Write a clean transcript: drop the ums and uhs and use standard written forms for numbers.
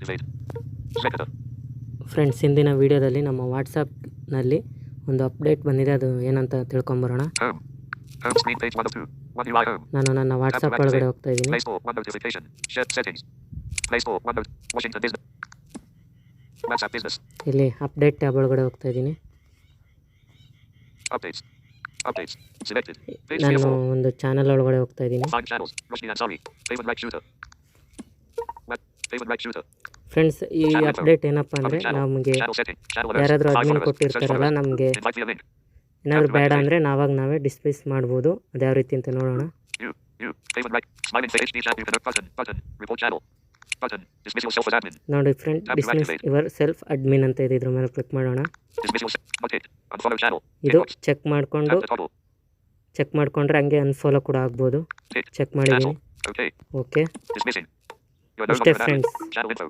Evade. Secretary. Friends, ಇಂದಿನ ವಿಡಿಯೋದಲ್ಲಿ ನಮ್ಮ ವಾಟ್ಸಪ್ನಲ್ಲಿ ಒಂದು ಅಪ್ಡೇಟ್ ಬಂದಿದೆ. ಅದು ಏನಂತ ತಿಳ್ಕೊಂಬರೋಣ. Home. Home screen page 1 of 2. One UI home. ನಾನು ನನ್ನ Tap to ವಾಟ್ಸಪ್ activate. ಒಳಗಡೆ ಹೋಗ್ತಾ ಇದ್ದೀನಿ. Play Store. One notification. Shared settings. Play Store. One note. Washington Business. WhatsApp Business. ಇಲ್ಲಿ ಅಪ್ಡೇಟ್ ಟ್ಯಾಬ್ ಒಳಗಡೆ ಹೋಗ್ತಾ ಇದ್ದೀನಿ. Updates. Updates. Selected. Page ನಾನು 3 of 4. ಒಂದು ಚಾನಲ್ ಒಳಗಡೆ ಹೋಗ್ತಾ ಇದ್ದೀನಿ. 5 channels. Roshni Ansari. David Wright Shooter. David Wright Shooter. Friends, ಈ Channel ಅಪ್ಡೇಟ್ ಏನಪ್ಪ ಅಂದರೆ, Public channel. ನಮಗೆ Channel setting. Channel alerts. ಯಾರಾದರೂ 5 ಅಡ್ಮಿನ್ followers. Search ಕೊಟ್ಟಿರ್ತಾರಲ್ಲ, followers. ನಮಗೆ Invite via link. ಏನಾದರೂ Tap to ಬೇಡ activate. ಅಂದರೆ ನಾವೇ ಡಿಸ್ಪ್ಲೇಸ್ ಮಾಡ್ಬೋದು. ಅದು ಯಾವ ರೀತಿ ಅಂತ ನೋಡೋಣ. You. David Wright. Smiling face HD chat. You can button. Report channel. Button. Dismiss yourself as admin. ನೋಡಿ friend, Tap to dismiss activate. Your self admin ಅಂತ ಇದೆ. ಇದ್ರ ಮೇಲೆ ಕ್ಲಿಕ್ ಮಾಡೋಣ. Dismiss yourself. Bucket. Unfollow channel. ಇದು Inbox. Check ಮಾಡಿಕೊಂಡು Tap to toggle. ಹಂಗೆ unfollow ಕೂಡ ಆಗ್ಬೋದು. Tick. ಚೆಕ್ ಮಾಡಿದ್ದೀನಿ. Cancel. Okay. Okay, Dismissing. You're no ಇಷ್ಟೇ longer an admin. Friends. Channel info.